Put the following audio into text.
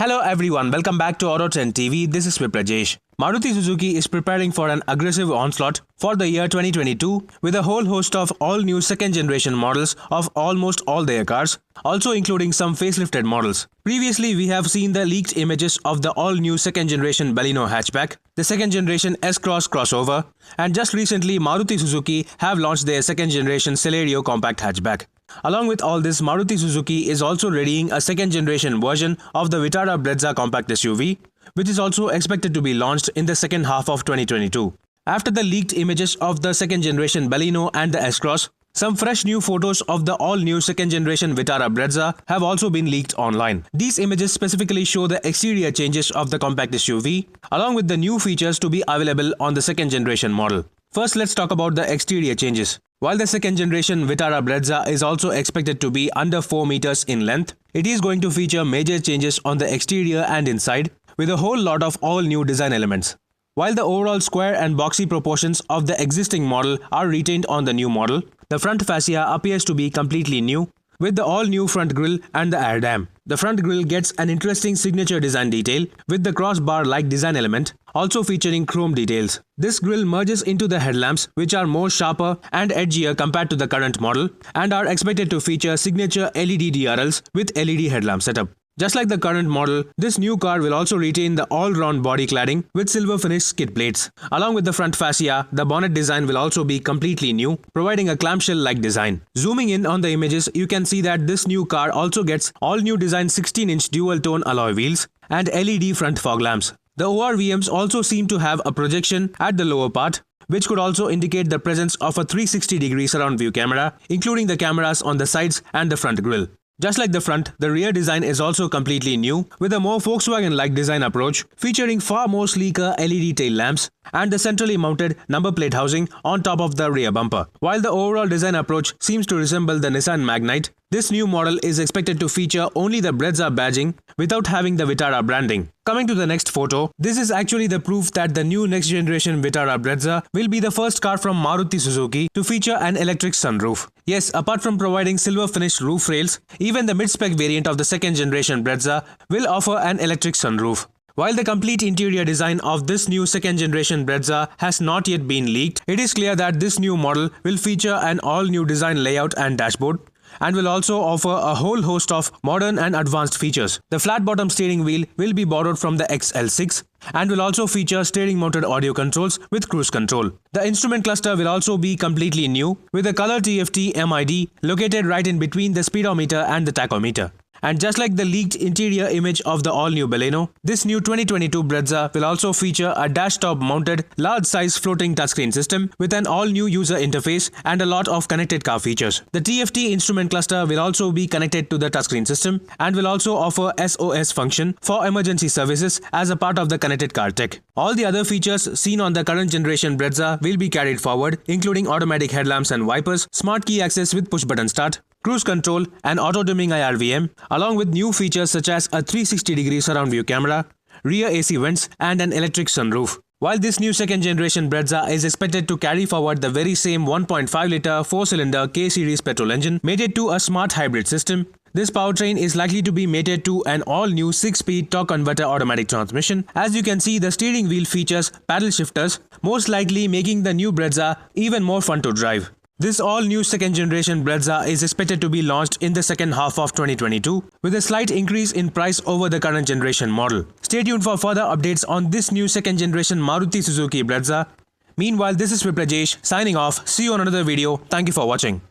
Hello everyone, welcome back to Auto Trend TV. This is Viprajesh. Maruti Suzuki is preparing for an aggressive onslaught for the year 2022 with a whole host of all-new second-generation models of almost all their cars, also including some facelifted models. Previously, we have seen the leaked images of the all-new second-generation Baleno hatchback, the second-generation S-Cross crossover, and just recently Maruti Suzuki have launched their second-generation Celerio compact hatchback. Along with all this, Maruti Suzuki is also readying a second-generation version of the Vitara Brezza compact SUV, which is also expected to be launched in the second half of 2022. After the leaked images of the second-generation Baleno and the S-Cross, some fresh new photos of the all-new second-generation Vitara Brezza have also been leaked online. These images specifically show the exterior changes of the compact SUV, along with the new features to be available on the second-generation model. First, let's talk about the exterior changes. While the second-generation Vitara Brezza is also expected to be under 4 meters in length, it is going to feature major changes on the exterior and inside, with a whole lot of all-new design elements. While the overall square and boxy proportions of the existing model are retained on the new model, the front fascia appears to be completely new, with the all-new front grille and the air dam. The front grille gets an interesting signature design detail with the crossbar-like design element, also featuring chrome details. This grille merges into the headlamps, which are more sharper and edgier compared to the current model, and are expected to feature signature LED DRLs with LED headlamp setup. Just like the current model, this new car will also retain the all-round body cladding with silver finished skid plates. Along with the front fascia, the bonnet design will also be completely new, providing a clamshell-like design. Zooming in on the images, you can see that this new car also gets all-new design 16-inch dual-tone alloy wheels and LED front fog lamps. The ORVMs also seem to have a projection at the lower part, which could also indicate the presence of a 360-degree surround view camera, including the cameras on the sides and the front grille. Just like the front, the rear design is also completely new, with a more Volkswagen-like design approach, featuring far more sleeker LED tail lamps and the centrally mounted number plate housing on top of the rear bumper. While the overall design approach seems to resemble the Nissan Magnite, this new model is expected to feature only the Brezza badging without having the Vitara branding. Coming to the next photo, this is actually the proof that the new next generation Vitara Brezza will be the first car from Maruti Suzuki to feature an electric sunroof. Yes, apart from providing silver finished roof rails, even the mid-spec variant of the second generation Brezza will offer an electric sunroof. While the complete interior design of this new second-generation Brezza has not yet been leaked, it is clear that this new model will feature an all-new design layout and dashboard, and will also offer a whole host of modern and advanced features. The flat-bottom steering wheel will be borrowed from the XL6 and will also feature steering-mounted audio controls with cruise control. The instrument cluster will also be completely new, with a color TFT MID located right in between the speedometer and the tachometer. And just like the leaked interior image of the all-new Baleno, this new 2022 Brezza will also feature a dash-top mounted large-size floating touchscreen system with an all-new user interface and a lot of connected car features. The TFT instrument cluster will also be connected to the touchscreen system and will also offer SOS function for emergency services as a part of the connected car tech. All the other features seen on the current generation Brezza will be carried forward, including automatic headlamps and wipers, smart key access with push-button start, cruise control and auto-dimming IRVM, along with new features such as a 360-degree surround view camera, rear AC vents and an electric sunroof. While this new second-generation Brezza is expected to carry forward the very same 1.5-litre 4-cylinder K-series petrol engine mated to a smart hybrid system, this powertrain is likely to be mated to an all-new 6-speed torque converter automatic transmission. As you can see, the steering wheel features paddle shifters, most likely making the new Brezza even more fun to drive. This all-new second-generation Brezza is expected to be launched in the second half of 2022 with a slight increase in price over the current generation model. Stay tuned for further updates on this new second-generation Maruti Suzuki Brezza. Meanwhile, this is Viprajesh signing off. See you on another video. Thank you for watching.